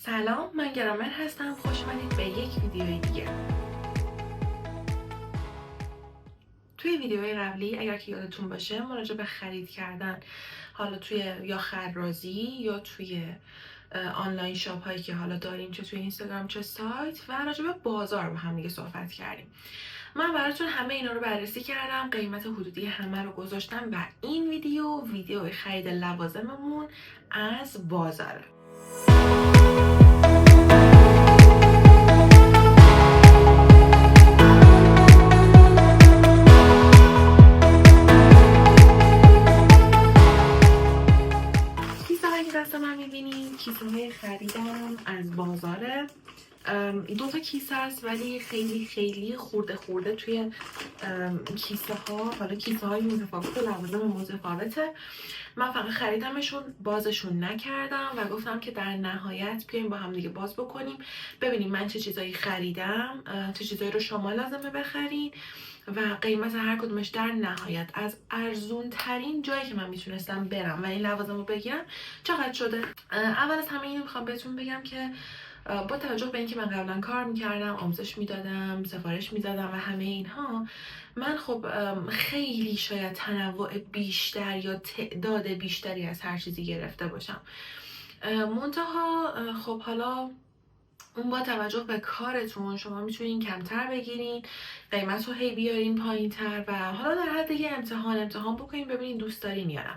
سلام، من گرامر هستم. خوش اومدید به یک ویدیوی دیگه. توی ویدیوهای قبلی اگر که یادتون باشه ما راجع به خرید کردن حالا توی یا خرازی یا توی آنلاین شاپ هایی که حالا داریم، چه توی اینستاگرام چه سایت، و راجع به بازار با هم دیگه صحبت کردیم. من براتون همه اینا رو بررسی کردم، قیمت حدودی همه رو گذاشتم و این ویدیو خرید لوازممون از بازاره. دست من میبینیم کیسه های خریدم از بازاره. دو تا کیسه است ولی خیلی خیلی خورده توی کیسه ها. حالا کیسه های متفاوت و لوازم متفاوته. من فقط خریدمشون، بازشون نکردم و گفتم که در نهایت بیایم با هم دیگه باز بکنیم، ببینیم من چه چیزایی خریدم، چه چیزایی رو شما لازمه بخرین و قیمت هر کدومش در نهایت از ارزون ترین جایی که من میتونستم برم و این لوازم رو بگیرم چقدر شده. اول از همه اینو میخوام بهتون بگم که با توجه به اینکه من قبلا کار میکردم، آموزش میدادم، سفارش میدادم و همه اینها، من خب خیلی شاید تنوع بیشتر یا تعداد بیشتری از هر چیزی گرفته باشم. منتها خب حالا اون با توجه به کارتون شما میتونین کمتر بگیرین، قیمت رو هی بیارین پایین تر و حالا در حد یه امتحان بکنین ببینین دوست دارین یا نه.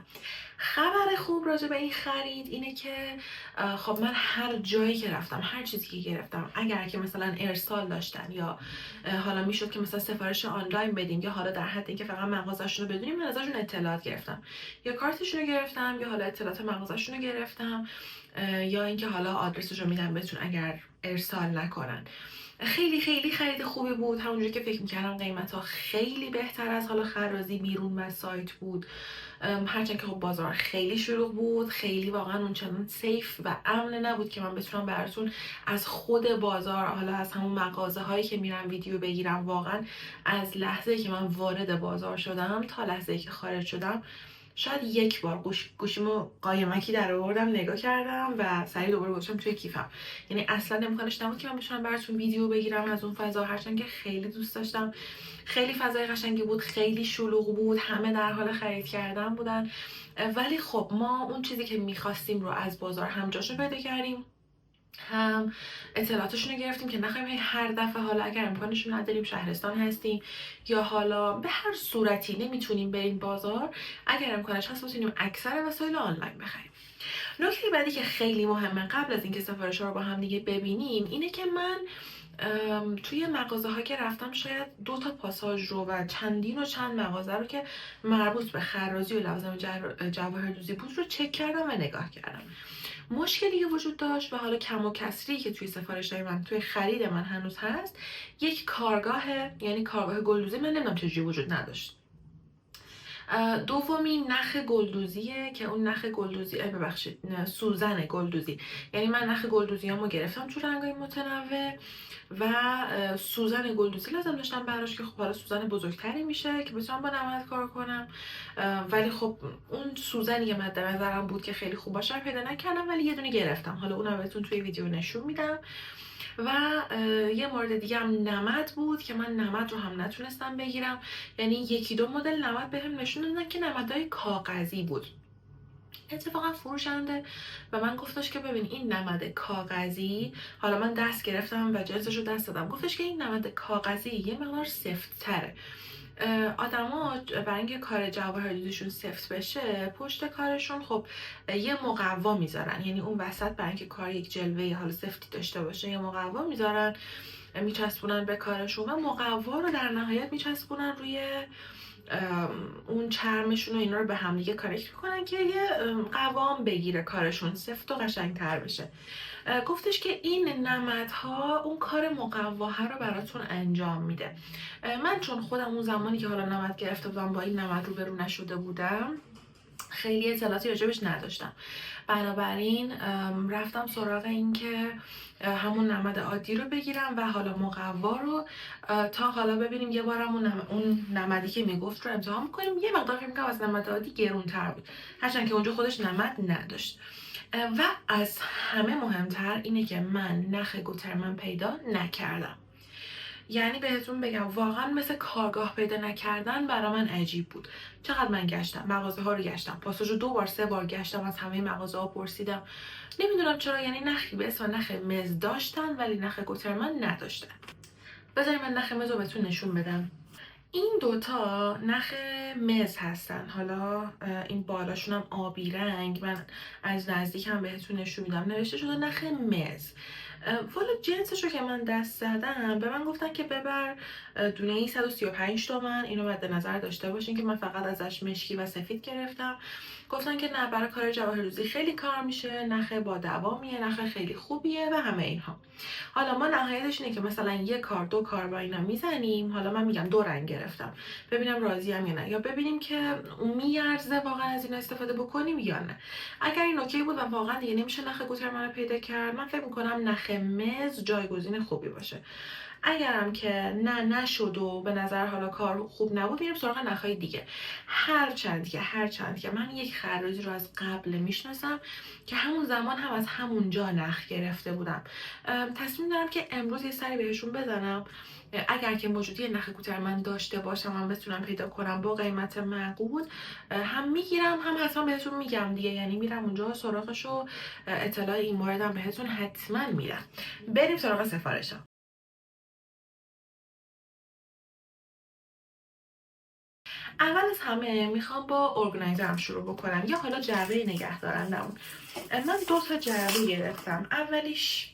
خبر خوب راجع به این خرید اینه که خب من هر جایی که رفتم، هر چیزی که گرفتم، اگر که مثلا ارسال داشتن یا حالا میشد که مثلا سفارش آنلاین بدیم یا حالا در حد اینکه فقط مغازه‌شون رو بدونیم، من ازشون اطلاعات گرفتم، یا کارتشون رو گرفتم یا حالا اطلاعات مغازه‌شون رو گرفتم، یا اینکه حالا آدرسش رو میدم بهتون اگر ارسال نکنن. خیلی خیلی خرید خوبی بود. همونجوری که فکر میکردم قیمت ها خیلی بهتر از حالا خرازی بیرون و سایت بود، هرچند که خب بازار خیلی شلوغ بود، خیلی واقعا اونچنان سیف و امن نبود که من بتونم براتون از خود بازار، حالا از همون مغازه هایی که میرم ویدیو بگیرم، واقعا از لحظه که من وارد بازار شدم تا لحظه که خارج شدم شاید یک بار گوشیمو قایمکی در آوردم نگاه کردم و سریع دوباره گذاشتم توی کیفم. یعنی اصلا امکانش نبود که من بتونم براتون ویدیو بگیرم از اون فضا، هرچند که خیلی دوست داشتم. خیلی فضای قشنگی بود، خیلی شلوغ بود، همه در حال خرید کردن بودن، ولی خب ما اون چیزی که میخواستیم رو از بازار هم جاشو پیدا کردیم، هم اطلاعاتشون رو گرفتیم که نخواهیم هر دفعه حالا اگر امکانشون نداریم، شهرستان هستیم یا حالا به هر صورتی نمیتونیم بریم بازار، اگر امکانش هست بتونیم اکثر وسایل آنلاین بخریم. نکته بعدی که خیلی مهمه قبل از اینکه سفارش ها رو با هم دیگه ببینیم اینه که من توی مغازه ها که رفتم شاید 2 تا پاساژ رو و چند مغازه رو که مربوط به خرازی و لوازم جواهردوزی بود رو چک کردم و نگاه کردم. مشکلی که وجود داشت و حالا کم و کسری که توی سفارش‌های من، توی خرید من هنوز هست، یک کارگاه، یعنی کارگاه گلدوزی، من نمیدونم چجوری وجود نداشت. دومی نخ گلدوزیه که اون نخ گلدوزی، سوزن گلدوزی، یعنی من نخ گلدوزیامو گرفتم تو رنگای متنوع و سوزن گلدوزی لازم داشتم براش که خب حالا سوزن بزرگتری میشه که بتونم با نمد کار کنم، ولی خب اون سوزنی که مد نظرم بود که خیلی خوب باشه پیدا نکردم، ولی یه دونه گرفتم، حالا اونم بهتون توی ویدیو نشون میدم. و یه مورد دیگه هم نمد بود که من نمد رو هم نتونستم بگیرم، یعنی 1-2 مدل نمد بهم نشون دادن که نمدهای کاغذی بود. اتفاقا فروشنده و من گفتش که ببین این نمد کاغذی، حالا من دست گرفتم و جنسش رو دست دادم، گفتش که این نمد کاغذی یه مقدار سفت تره. آدما برای اینکه کار جواهردوزیشون سفت بشه، پشت کارشون خب یه مقوا میذارن، یعنی اون وسط برای اینکه کار یک جلوه حالا سفتی داشته باشه یه مقوا میذارن، میچسبونن به کارشون و مقوا رو در نهایت میچسبونن روی اون چرمشون و اینا رو به هم دیگه کانکت میکنن که یه قوام بگیره، کارشون سفت و قشنگتر بشه. گفتش که این نمدها اون کار مقواها رو براتون انجام میده. من چون خودم اون زمانی که حالا نمد گرفته بودم با این نمد روبرو نشده بودم، خیلی اطلاعاتی راجبش نداشتم، بنابراین رفتم سراغ این که همون نمد عادی رو بگیرم و حالا مقوا رو تا حالا ببینیم یه بارم اون نمدی که میگفت رو امتحان کنیم. یه مقدار فکر می‌کنم از نمد عادی گرونتر بود، هرچند که اونجا خودش نمد نداشت. و از همه مهمتر اینه که من نخ گوترمن پیدا نکردم. یعنی بهتون بگم واقعا مثل کارگاه پیدا نکردن برا من عجیب بود. چقدر من گشتم، مغازه ها رو گشتم، پاساژ رو 2 بار 3 بار گشتم، از همه مغازه ها پرسیدم، نمیدونم چرا. یعنی نخی به اسم نخ مز داشتن ولی نخ گوترمن نداشتن. بذارید من نخ مز رو بهتون نشون بدم. این دوتا نخ مز هستن. حالا این بالاشون هم آبی رنگ، من از نزدیک هم بهتون نشون میدم، نوشته شده نخ مز. والا جنسش رو که من دست زدم به من گفتن که ببر دونه ای 135 تومن. اینو مد نظر داشته باشین که من فقط ازش مشکی و سفید گرفتم. گفتن که نه، برای کار جواهرریزی خیلی کار میشه، نخ با دوامیه، نخ خیلی خوبیه و همه اینها. حالا ما نهایتش اینه که مثلا 1 کار 2 کار با اینا میزنیم. حالا من میگم 2 رنگ گرفتم، ببینم راضیم یا نه، یا ببینیم که میارزه واقعا از این استفاده بکنیم یا نه. اگر این اوکی بود و واقعا دیگه نمیشه نخ گوترمن رو پیدا کرد، من فکر میکنم نخ مز جایگزین خوبی باشه. اگرم که نشد و به نظر حالا کار خوب نبود، میریم سراغ نخهای دیگه. هرچند که من یک خراجی رو از قبل میشناسم که همون زمان هم از همونجا نخ گرفته بودم. تصمیم دارم که امروز یه سری بهشون بزنم. اگر که موجودی نخ گوترمن داشته باشم هم بتونم پیدا کنم با قیمت معقول، هم میگیرم هم حتما بهتون میگم دیگه. یعنی میرم اونجا سراغش و اطلاع این موردم بهتون حتما میدم. بریم سراغ سفارشم. اول از همه میخوام با ارگانایزرم شروع بکنم، یا حالا جعبه نگهدارندمون. من 2 تا جعبه گرفتم. اولیش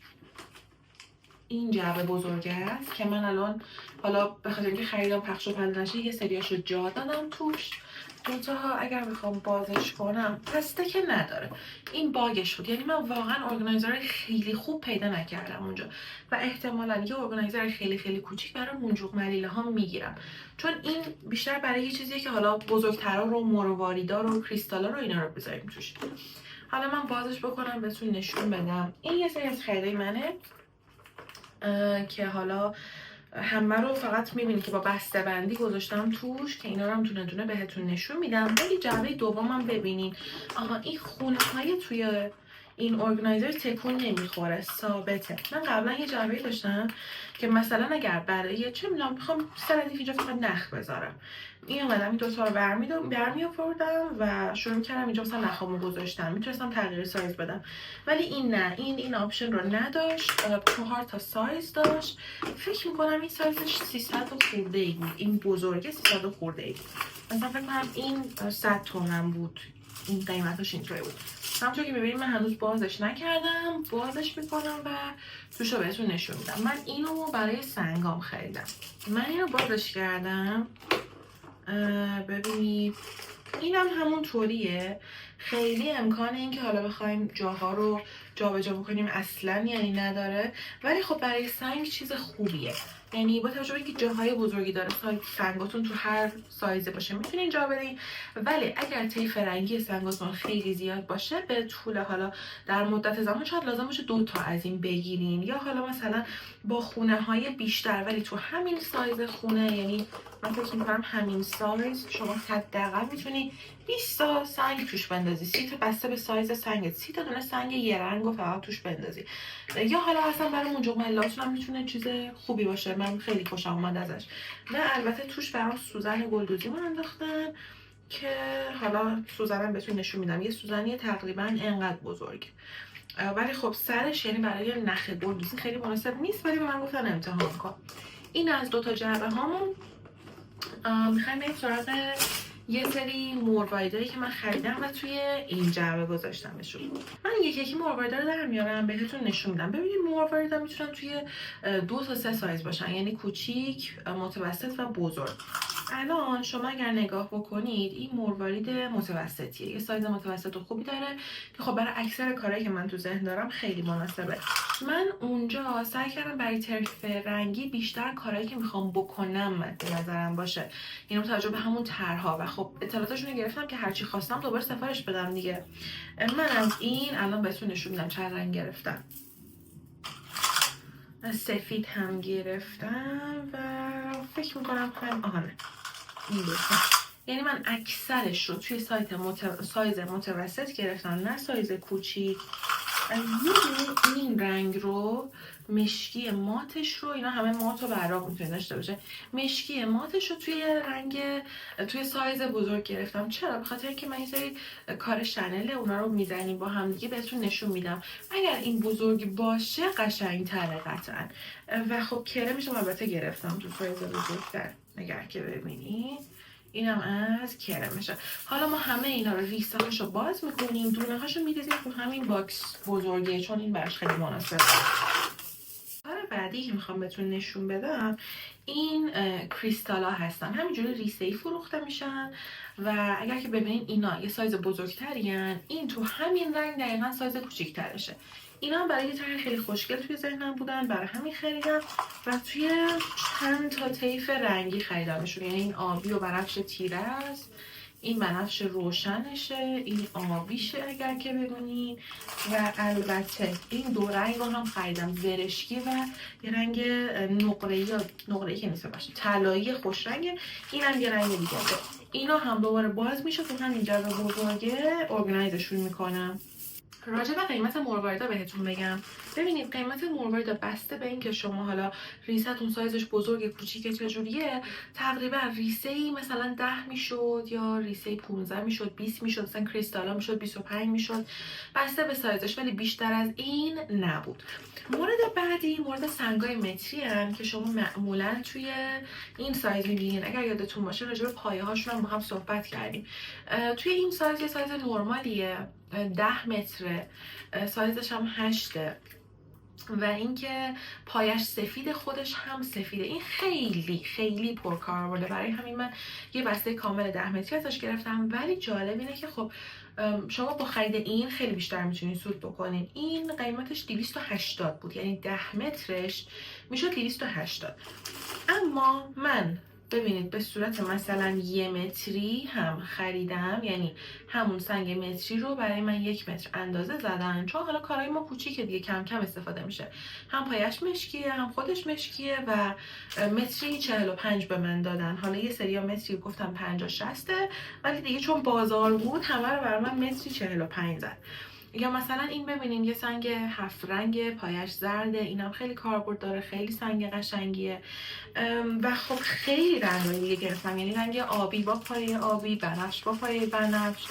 این جعبه بزرگه است که من الان حالا به خاطر اینکه خریدم پخش و پلا نشه یه سریاشو جا دادم توش. دوتاها اگر میخوام بازش کنم پسته که نداره، این باگش بود. یعنی من واقعا ارگانایزر خیلی خوب پیدا نکردم اونجا و احتمالاً یه ارگانایزر خیلی خیلی کوچیک برای منجوق ملیله ها میگیرم، چون این بیشتر برای یه چیزیه که حالا بزرگترا رو، مرواریدا رو، کریستالا رو، اینا رو بذاریم توش. حالا من بازش بکنم بهتون نشون بدم. این یه سری از خریدای منه که حالا همه رو فقط میبینی که با بسته بندی گذاشتم توش که اینا رو هم دونه دونه بهتون نشون میدم. ولی جعبه دومم ببینین. آها، این خونه های توی این ارگانایزر تکون نمیخوره، ثابته. من قبلا یه جعبه داشتم که مثلا اگر برای چه میدونم میخوام سردی اینجا فقط نخ بذارم، این اومدم این دوتا رو برمی آوردم و شروع کردم اینجا مثلا نخامو گذاشتم. میتونستم تغییر سایز بدم ولی این نه، این آپشن رو نداشت. 4 تا سایز داشت. فکر میکنم این سایزش 300 خورده ای بود، این بزرگه 300 خورده ای بود. مثلا فکر کنم این 100 تومن بود، این قیمتش اینطوری بود. همونطور که ببینید من هنوز بازش نکردم، بازش میکنم و توش رو بهتون نشون میدم. من اینو برای سنگام خریدم. من اینو بازش کردم، ببینید اینم همون طوریه. خیلی امکان این که حالا بخوایم جاها رو جابجا بکنیم اصلا یعنی نداره، ولی خب برای سنگ چیز خوبیه. یعنی با توجه به اینکه جاهای بزرگی داره، سنگاتون تو هر سایزه باشه میتونین جا بدین. ولی اگر طیف رنگی سنگاتون خیلی زیاد باشه، به طول حالا در مدت زمان شاید لازم باشه 2 تا از این بگیرین، یا حالا مثلا با خونه های بیشتر ولی تو همین سایز خونه، یعنی من فکر می‌کنم همین سایز شما حداقل میتونی 20 تا سنگ توش بندازی، 30 تا بسته به سایز سنگت، 30 تا دونه سنگ یه رنگ رو فقط توش بندازی. یا حالا اصلا برای منجوق ملاتون هم میتونه چیز خوبی باشه. من خیلی خوشم اومد ازش. و البته توش برام سوزن گلدوزی من انداختن که حالا سوزنم بهتون نشون میدم. یه سوزنی تقریبا انقدر بزرگ، ولی خب سرش یعنی برای نخ گلدوزی خیلی مناسب نیست، ولی به من گفتن امتحان کن. این از 2 تا جعبه هامون. میخوایم بریم سراغ یه سری مروایدایی که من خریدم و توی این جعبه گذاشتمشون. من یکی مروایدا رو در میارم بهتون نشون میدم. ببینید مروایدا میتونن توی 2 تا 3 سایز باشن، یعنی کوچیک، متوسط و بزرگ. الان شما اگر نگاه بکنید این مروارید متوسطیه، یه سایز متوسط و خوبی داره که خب برای اکثر کارهایی که من تو ذهن دارم خیلی مناسبه. من اونجا سعی کردم برای طیف رنگی بیشتر کارهایی که میخوام بکنم مد نظرم باشه، یعنی توجه به همون طرح‌ها. و خب اطلاعاتشون رو گرفتم که هرچی خواستم دوباره سفارش بدم دیگه. من از این الان بهتون نشون میدم چند رنگ گرفتم. سفید هم گرفتم و فکر میکنم خیلی آهانه این دوتا یعنی من اکثرش رو توی سایز متوسط گرفتم، نه سایز کوچیک. این رنگ رو، مشکی ماتش رو، اینا همه مات و براق میتونه داشته باشه، مشکی ماتش رو توی سایز بزرگ گرفتم. چرا؟ به خاطر که من این سری کار شنله اونا رو میزنیم با هم دیگه، بهتون نشون میدم. اگر این بزرگ باشه قشنگ‌تره قطعا. و خب کرمش رو البته گرفتم تو سایز بزرگتر، اگر که ببینید اینم از کرمشه. حالا ما همه اینا رو ریسه‌هاشو باز میکنیم، دونه هاشو میریزیم تو همین باکس بزرگه، چون این براش خیلی مناسبه. کار بعدی که میخوام بهتون نشون بدم این کریستالا هستن، همینجوری ریسه‌ای فروخته میشن و اگر که ببینید اینا یه سایز بزرگترین، این تو همین رنگ دقیقا سایز کوچیک‌ترشه. اینا برای یه طرح خیلی خوشگل توی ذهنم بودن، برای همین خریدم و توی چند تا طیف رنگی خریدمشون. یعنی این آبی و بنفش تیره است، این بنفش روشنشه، این آبیشه اگر که ببینید، و البته این دو رنگ رو هم خریدم، زرشکی و یه رنگ نقره‌ای که نیست، باشه طلایی خوش رنگه، این هم یه رنگ دیگه. اینا هم دوباره باز میشه تو همین جعبه بزرگه، ارگنایزشون میکنم. راجع به قیمت مرواریدا بهتون بگم. ببینید قیمت مرواریدا بسته به اینکه شما حالا ریستون سایزش بزرگ کوچیک چجوریه، تقریبا ریسه‌ای مثلا 10 میشد یا ریسه 15 میشد، 20 میشد، مثلا کریستالا میشد 25 میشد، بسته به سایزش، ولی بیشتر از این نبود. مورد بعدی مورد سنگای متری هستن که شما معمولا توی این سایز میبینین. اگر یادتون باشه راجع به پایه هاشون هم با هم صحبت کردیم. توی این سایز یه سایز نرمالیه، 10 متره، سایزش هم 8، و اینکه پایش سفید، خودش هم سفیده. این خیلی خیلی پرکاربرده، برای همین من یه بسته کامل 10 متری ازش گرفتم. ولی جالب اینه که خب شما با خرید این خیلی بیشتر میتونید سود بکنین. این قیمتش 280 بود، یعنی 10 مترش میشد 280. اما من ببینید به صورت مثلا 1 متری هم خریدم، یعنی همون سنگ متری رو برای من 1 متر اندازه زدن، چون حالا کارهای ما کوچیکه دیگه، کم کم استفاده میشه، هم پایش مشکیه هم خودش مشکیه، و متری 45 به من دادن. حالا یه سری متری گفتم 50 60، ولی دیگه چون بازار بود همه رو برای من متری 45 زد. یا مثلا این ببینین یه سنگ 7 رنگ، پایش زرده، اینم خیلی کاربرد داره، خیلی سنگ قشنگیه. و خب خیلی رنگای دیگه گرفتم، یعنی رنگ آبی با پایه آبی، بنفش با پایه بنفش،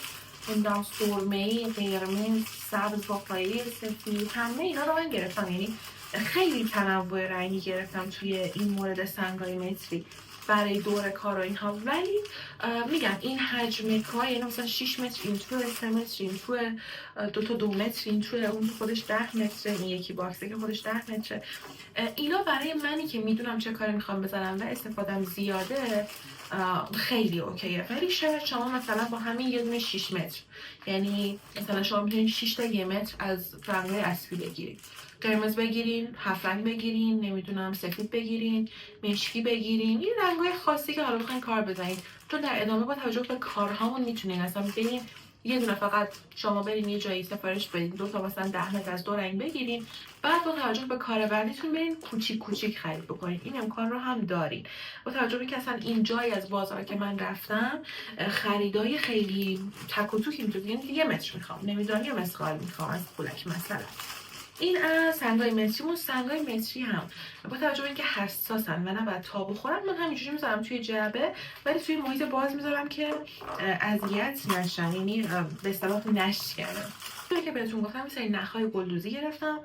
نمیدونم سرمه‌ای، قرمز، سبز با پایه سفید، همه اینا رو من گرفتم. یعنی خیلی تنوع رنگی گرفتم توی این مورد سنگای متری برای دور کار و اینها. ولی میگم این حجم کار، یعنی مثلا 6 متر این توه، 3 متر این توه، 2 متر این توه، اون خودش 10 متره، این یکی باکسه که خودش 10 متره. اینا برای منی که میدونم چه کاری میخوام بزنم و استفادهم زیاده خیلی اوکیه. ولی شاید شما مثلا با همین یه دونه 6 متر، یعنی مثلا شما میتونید 6 تا 1 متر از رنگ‌های اصلی بگیرید، قرمز بگیرین، 7 رنگ بگیرین، نمیدونم سفید بگیرین، مشکی بگیرین، این رنگ‌های خاصی که حالا بخواین کار بزنید. چون در ادامه با توجه به کارهامون میتونین اصلا برین یه دونه فقط شما برین یه جایی سفارش بدین 2 تا مثلا 10 متر از 2 رنگ بگیرین، بعد با توجه به کار بعدیتون برین کوچیک کوچیک خرید بکنین. این امکان رو هم دارین. با توجه به که اصلا این جایی از بازار که من رفتم خریدای خیلی تک و توکی میتونین، 1 متر میخوام، نمیدونم یه مسخال میخوام از پولک مثلا. این از سنگای متریمون. سنگای متری هم با توجه به اینکه حساسن و نباید تا بخورن، من همینجوری میذارم توی جعبه، ولی توی محیط باز میذارم که اذیت نشن، یعنی به اصطلاح نشکنن. توی که بهتون گفتم یه سری نخای گلدوزی گرفتم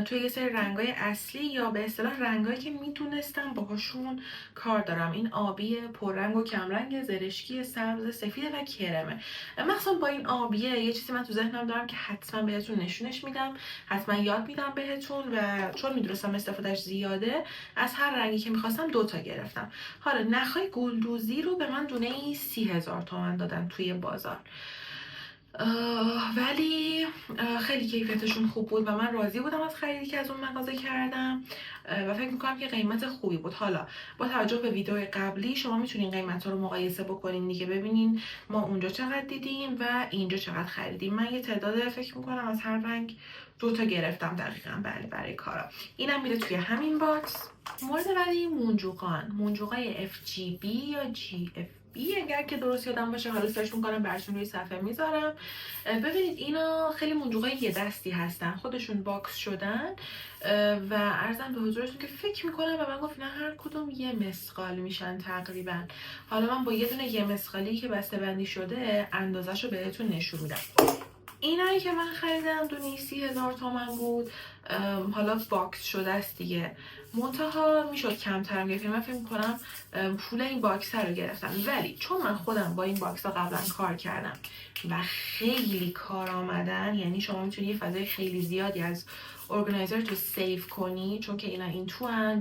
توی یه سری رنگای اصلی، یا به اصطلاح رنگایی که میتونستم باهاشون کار دارم. این آبی پررنگ و کمرنگ، زرشکی، سبز، سفید و کرمه. مثلا با این آبیه یه چیزی من تو ذهنم دارم که حتما بهتون نشونش میدم، حتما یاد میدم بهتون، و چون میدونستم استفادهش زیاده از هر رنگی که میخواستم 2 تا گرفتم. حالا نخای گلدوزی رو به من دونه 30,000 تومان دادن توی بازار، ولی خیلی کیفیتشون خوب بود و من راضی بودم از خریدی که از اون مغازه کردم و فکر میکنم که قیمت خوبی بود. حالا با توجه به ویدیو قبلی شما میتونین قیمت ها رو مقایسه بکنین دیگه، ببینین ما اونجا چقدر دیدیم و اینجا چقدر خریدیم. من یه تعداد فکر میکنم از هر رنگ 2 تا گرفتم دقیقاً، بله، برای کارا. اینم میره توی همین باکس. مورد بعدی منجوقان، منجوقای FGB یا GF اگر که درست یادم باشه، حالا سرچ میکنم براتون روی صفحه میذارم. ببینید اینا خیلی منجوقای یه دستی هستن، خودشون باکس شدن و عرضم به حضورتون که فکر میکنم و من گفت نه هر کدوم یه مسقال میشن تقریبا. حالا من با یه دونه یه مسقالی که بسته بندی شده اندازه‌شو بهتون نشون میدم. اینایی که من خریدم دونه 30,000 تومان بود. حالا باکس شده است دیگه، منتها میشد کمترم گرفت. من فکر میکنم پول این باکس رو گرفتم، ولی چون من خودم با این باکس ها قبلا کار کردم و خیلی کار آمدن، یعنی شما میتونید یه فضای خیلی زیادی از ارگانایزر تو سیو کنی، چون که اینا این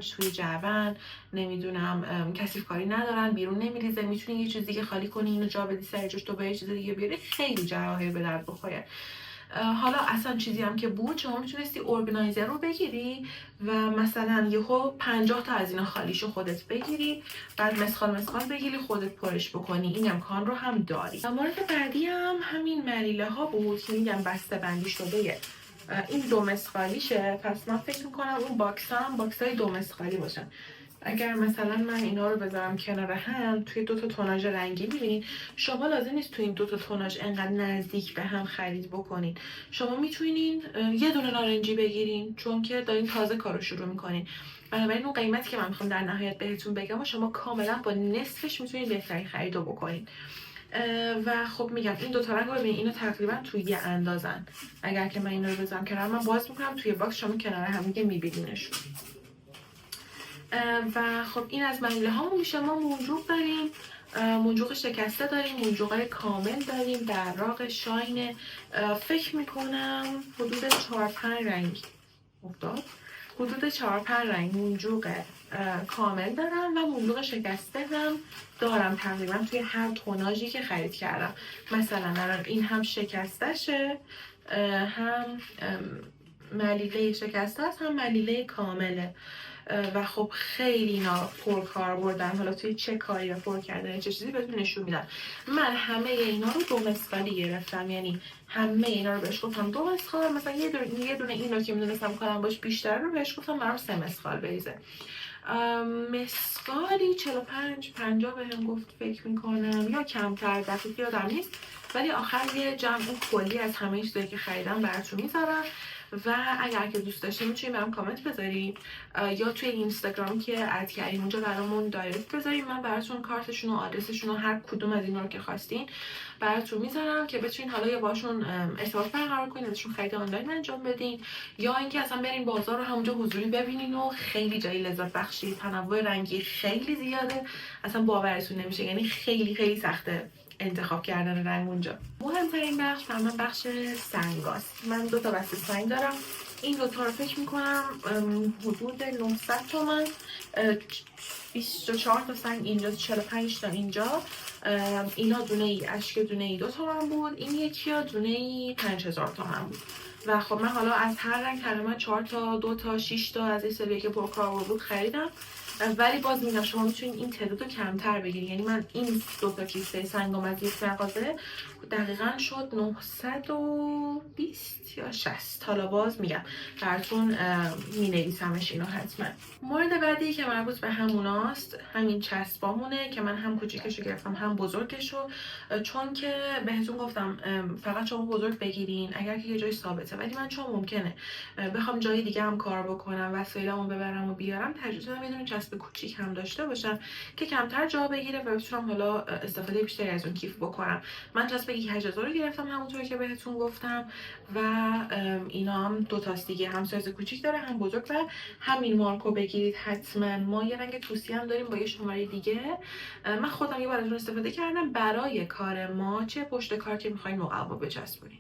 توی جعبن، نمیدونم کثیف کاری ندارن، بیرون نمیریزه، میتونی یه چیز دیگه خالی کنی، اینو جا بدی سر جاش، تو یه چیز دیگه بیاری، خیلی جراحی به درد بخوره. حالا اصلا چیزی هم که بود، شما میتونستی ارگانایزر رو بگیری و مثلا یهو 50 تا از اینا خالیشو خودت بگیری، بعد مسخال بگیری خودت پرش بکنی. این امکان رو هم داری. مورد بعدی هم همین ملیله ها بود که میگم بسته بندی شده. این 2 مسخالیشه، پس من فکر میکنم اون باکس هم باکس های 2 مسخالی باشن. اگر مثلا من اینا رو بذارم کنار هم توی 2 تا توناژ رنگی، ببینید شما لازم نیست توی این 2 تا توناژ انقدر نزدیک به هم خرید بکنین. شما میتونین یه دونه نارنجی بگیرین، چون که دارین تازه کارو شروع میکنین. بنابراین اون قیمتی که من میخوام در نهایت بهتون بگم و شما کاملا با نصفش میتونین بهترین خریدو بکنین. و خب میگم این 2 تا رنگ رو ببینید، اینا تقریبا توی یه اندازن. اگر که من اینا رو بذارم کنار، من باز میکنم توی باکس، شما کنار هم دیگه میبینینشون. و خب این از ملیله هامون میشه. ما منجوق داریم، منجوق شکسته داریم، منجوقای کامل داریم، براق شاین، فکر میکنم حدود 4-5 رنگ افتاد، حدود 4-5 رنگ منجوق کامل دارم و منجوق شکسته هم دارم تقریبا توی هر توناژی که خرید کردم. مثلا این هم شکستشه، هم ملیله شکسته است، هم ملیله کامله و خب خیلی اینا پر کار بردن. حالا توی چه کاری و پر کردن چه چیزی بهتون نشون میدم. من همه اینا رو 2 مسقالی گرفتم، یعنی همه اینا رو بهش گفتم 2 مسقال. مثلا یه دونه این رو که میدونستم کارم باش بیشتر رو بهش گفتم برام 3 مسقال بریزه. مسقالی 45-50 بهم گفت فکر میکنم، یا کمتر، دقیق یادم نیست، ولی آخر یه جمع کلی از همه چیزایی که خریدم براتون میذارم و اگر که دوست داشتین میتونید برام کامنت بذارید یا توی اینستاگرام که اد کردین اونجا برامون دایرکت بذارید. من براتون کارتشون و آدرسشون و هر کدوم از اینا رو که خواستین براتون میذارم که بتونین حالا یا باشون ارتباط برقرار کنین، ازشون خرید آنلاین انجام بدین، یا اینکه اصلا برین بازار رو همونجا حضوری ببینین و خیلی جای لذت بخشی، تنوع رنگی خیلی زیاده، اصلا باورتون نمیشه، یعنی خیلی خیلی سخته انتخاب کردن رنگ اونجا. مهمترین بخش برای من بخش سنگاست. من 2 تا بسته سنگ دارم. این 2 تا رو فکر میکنم حدود 900 تومان، 24 تا سنگ اینجا، 45 تا اینجا. اینا دونه ای اشک دونه ای 2 تومن بود، این یکی ها دونه ای 5000 تومن بود. و خب من حالا از هر رنگ تقریبا 4 تا 2 تا 6 تا از این سری که پرکار بود خریدم، ولی باز میگم شما میتونید این تعداد رو کمتر بگیرید. یعنی من این 2 تا کیسه سنگم از یک مغازه دقیقا شد 920 یا 60. حالا باز میگم براتون مینویسمش اینو حتما. مورد بعدی که مربوط به هموناست همین چسبامونه که من هم کوچیکشو گرفتم هم بزرگشو، چون که بهتون گفتم فقط شما بزرگ بگیرین اگر که یه جای ثابته، ولی من چون ممکنه بخوام جای دیگه هم کار بکنم، وسایلمو ببرم و بیارم، ترجیح دادم یه دونه چسب کوچیک هم داشته باشم که کمتر جا بگیره و بتونم حالا استفاده بیشتری از اون کیف بکنم. من چسب 8000 رو گرفتم همونطور که بهتون گفتم و اینا هم 2 تاست دیگه، هم سایز کوچیک داره هم بزرگ و همین مارکو بگیرید حتما. ما یه رنگ توسی هم داریم با یه شماره دیگه، من خودم یه بار از اون استفاده کردم برای کار ما، چه پشت کار که میخواین مقوا بچسبونین،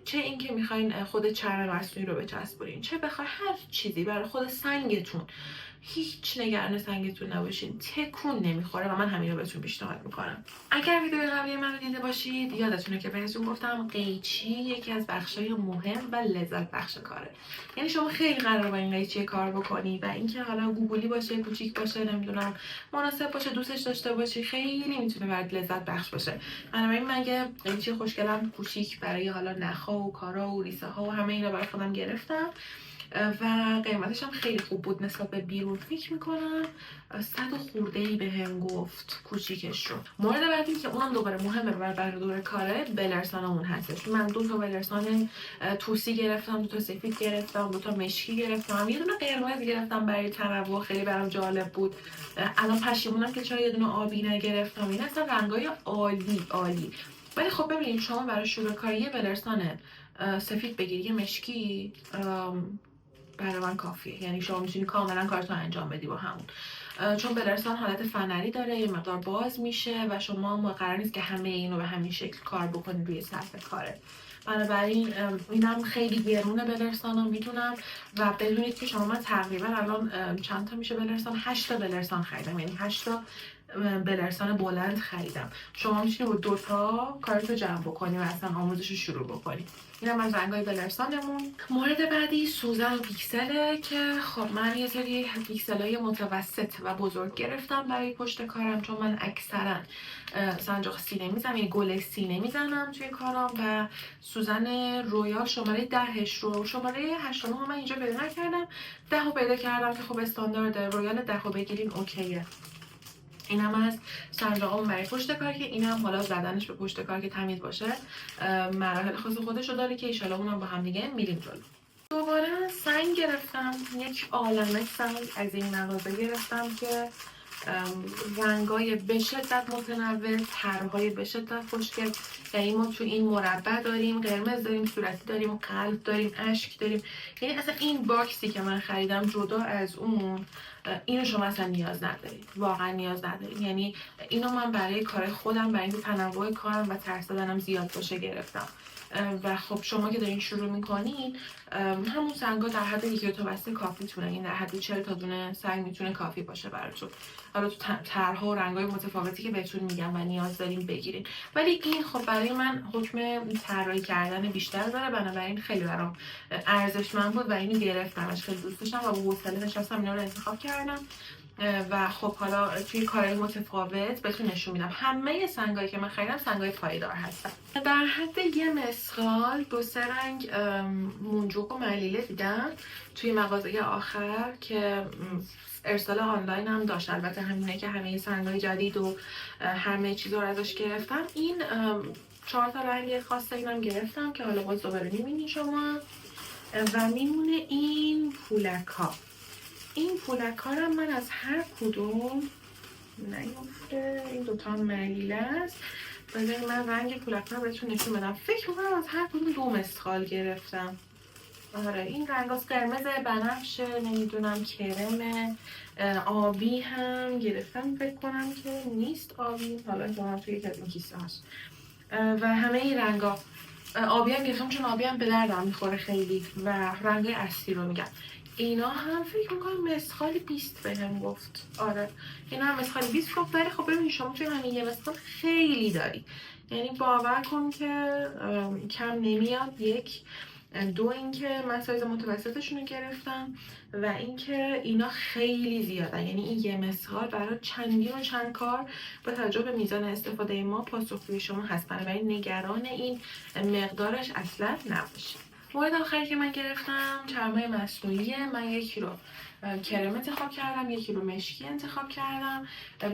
چه اینکه میخواین خود چرم مصنوعی رو بچسبونین، چه بخواین هر چیزی برای خود سنگتون. هیچ نگران سنگتون نباشین، تکون نمیخوره و من همین رو بهتون پیشنهاد میکنم. اگر ویدیو قبلی من رو دیده باشید یادتونه که بهتون گفتم قیچی یکی از بخشای مهم و لذت بخش کاره. یعنی شما خیلی قرار با این قیچی کار بکنی و اینکه حالا گوگلی باشه، کوچیک باشه، نمیدونم مناسب باشه، دوستش داشته باشی، خیلی میتونه برات لذت بخش باشه. بنابراین من یه قیچی خوشگلم کوچیک برای حالا نخا و کارا و ریسه ها و همه اینا برای خودم گرفتم و قیمتش هم خیلی خوب بود نسبت به بیرون. فکر میکنم 100 خورده‌ای بهم گفت کوچیکش رو. مورد بعدی که اونم دوباره مهمه برای دور کاره بلرسانمون هستش. من 2 تا بلرسان توسی گرفتم، 2 تا سفید گرفتم، 2 تا مشکی گرفتم، یه دونه قرمز گرفتم برای تنوع، خیلی برام جالب بود. الان پشیمونم که چرا یه دونه آبی نگرفتم. این اصلا رنگای عالی عالی. ولی خب ببینید شما برای شروع کاری یه بلرسان سفید بگیری، یه مشکی برای من کافیه. یعنی شما میتونی کاملا کارتون انجام بدی با همون، چون بلرسان حالت فنری داره، یه مقدار باز میشه و شما قرار نیست که همه اینو به همین شکل کار بکنید روی سطح کاره. بنابراین اینم خیلی گرونه بلرسانم میدونم و بدونید که شما من تقریبا الان چند تا میشه بلرسان، 8 تا بلرسان خریدم، یعنی 8 تا بلرسان بلند خریدم. شما میتونید با 2 تا کارتو جمع بکنی و اصلا آموزش رو شروع بکنی. اینم از رنگای بلرسانمون. مورد بعدی سوزن و پیکسله که خب من یه سری پیکسلای متوسط و بزرگ گرفتم برای پشت کارم، چون من اکثرا سنجاق سینه میزنم، یعنی گل سینه میزنم توی کارم و سوزن رویال شماره 10 رو شماره 8 رو من اینجا پیدا نکردم، 10 رو پیدا کردم که خب استاندارد رویال 10 رو بگیرین اوکیه. اینم از سنجاقمون برای پشت کار که اینم حالا زدنش به پشت کار که تمیز باشه مراحل خاص خودش رو داره که ایشالا اونم با هم دیگه میریم جلو. دوباره سنگ گرفتم، یک عالمه سنگ از این مغازه گرفتم که رنگای به شدت متنوع، طرحهای به شدت خوشگل. یعنی ما تو این مربع داریم، قرمز داریم، صورتی داریم، قلب داریم، اشک داریم. یعنی اصلا این باکسی که من خریدم جدا از اون، اینو شما اصلا نیاز ندارید، واقعا نیاز ندارید. یعنی اینو من برای کار خودم، برای اینکه تنوع کارم و ترسیدنم زیاد باشه گرفتم. و خب شما که دارین شروع میکنین همون سنگا در حد 1 تا بسته کافیتونه، این در حد 40 تا دونه سنگ میتونه کافی باشه براتون. حالا تو طرح‌ها و رنگ‌های متفاوتی که بهتون میگم و نیاز دارین بگیرین، ولی این خب برای من حکم طراحی کردن بیشتر داره، بنابراین خیلی برام ارزشمند بود و اینو گرفتمش. خیلی دوست داشتم و با حوصله نشستم اینا رو انتخاب کردم و خب حالا توی کارهای متفاوت بهتون نشون میدم. همه سنگایی که من خریدم سنگای پایدار هستن. در حد 1 مسخال 2-3 رنگ منجوق و ملیله دیدم توی مغازه آخر که ارسال آنلاین هم داشت. البته همینه که همه سنگای جدید و همه چیز رو ازش گرفتم. این 4 تا رنگ خاصه اینم گرفتم که حالا باز دوباره میبینی شما. و میمونه این پولک ها. این پولک ها رو من از هر کدوم نیفته، این 2 تا ملیله است. بذارید من رنگ پولک ها رو بهتون نشون بدم. فکر میکنم از هر کدوم 2 مسخال گرفتم. آره این رنگاست، قرمز، بنفشه، نمیدونم کرم، آبی هم گرفتم. فکر کنم که نیست آبی، حالا احتمالاً توی یک از این کیسه هست. و همه این رنگا آبی هم گرفتم چون آبی هم به دردم میخوره خیلی و رنگای اصلی رو میگم. اینا هم فکر میکنم مسخالی 20 بهم گفت. آره اینا هم مسخالی 20 گفت. ولی خب ببینید شما توی همین یه مسخال خیلی داری، یعنی باور کن که کم نمیاد. 1 2 اینکه من سایز متوسطشون رو گرفتم و اینکه اینا خیلی زیادن. یعنی این یه مسخال برای چندین و چند کار با توجه به میزان استفاده ما پاسخگوی شما هست، بنابراین نگران این مقدارش اصلا نباشید. مورد آخری که من گرفتم چرمای مصنوعیه. من 1 کیلو کرم انتخاب کردم، 1 کیلو مشکی انتخاب کردم.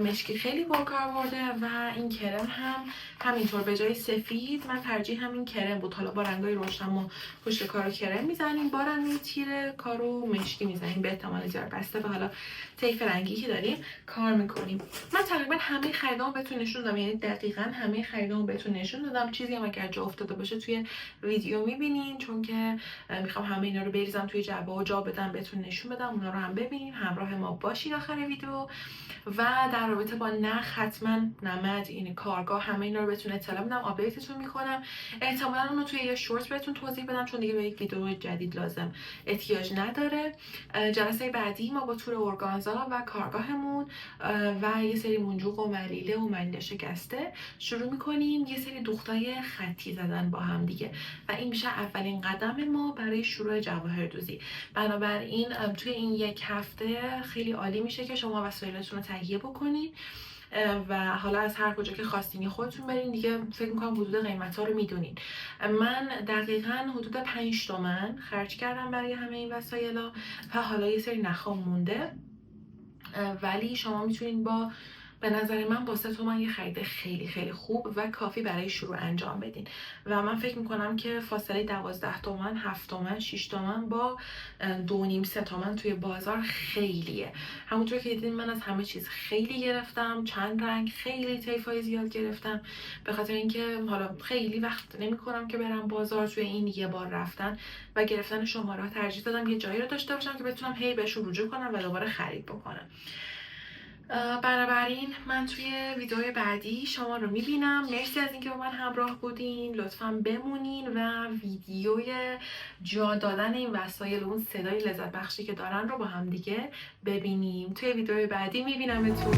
مشکی خیلی با کاربرده و این کرم هم همینطور. به جای سفید من ترجیح همین کرم بود. حالا با رنگای روشن ما پشت کارو کرم میزنیم، با رنگای تیره کارو مشکی میزنیم، به احتمال زیاد بسته به حالا طیف رنگی که داریم کار میکنیم. من تقریبا همه خریدامو بهتون نشون دادم، یعنی دقیقاً همه خریدامو بهتون نشون دادم. چیزی هم اگر جا افتاده باشه توی ویدیو میبینین، چون که میخوام همه اینا رو بریزم توی جعبه و جا بدم بهتون نشون بدم، اونا رو هم ببینین. همراه ما باشید آخر ویدیو. و در رابطه با نرخ حتما نمد این کارگاه همه اینا رو بهتون اطلاع میدم، آپدیتتون میکنم. احتمالاً اونو توی یه شورت بهتون توضیح بدم چون دیگه به یک ویدیو جدید لازم احتیاج نداره. جلسه بعدی ما با تور ارگانزا و کارگاهمون و یه سری منجوق و ملیله و ملیله شکسته شروع میکنیم یه سری دوختای خطی زدن با هم دیگه و این میشه اولین قدم ما برای شروع جواهردوزی. بنابراین توی این 1 هفته خیلی عالی میشه که شما وسایلتون رو تهیه بکنید و حالا از هر کجا که خواستین خودتون برین دیگه. فکر میکنم حدود قیمت ها رو میدونین. من دقیقا حدود 5 تومن خرج کردم برای همه این وسایل و حالا یه سری نخام مونده، ولی شما میتونین به نظر من با 3 تومن یه خرید خیلی خیلی خوب و کافی برای شروع انجام بدین. و من فکر میکنم که فاصله 12 تومن، 7 تومن، 6 تومن با 2.5-3 تومن توی بازار خیلیه. همونطور که دیدین من از همه چیز خیلی گرفتم، چند رنگ، خیلی طیفای زیاد گرفتم، به خاطر اینکه حالا خیلی وقت نمیکنم که برم بازار. توی این یه بار رفتن و گرفتن شماره ترجیح دادم یه جایی رو داشته باشم که بتونم هی بهشون رجوع کنم و دوباره خرید بکنم. بنابراین من توی ویدیوی بعدی شما رو میبینم. مرسی از اینکه با من همراه بودین. لطفاً بمونین و ویدیوی جا دادن این وسایل، اون صدای لذت بخشی که دارن رو با هم دیگه ببینیم. توی ویدیوی بعدی میبینمتون.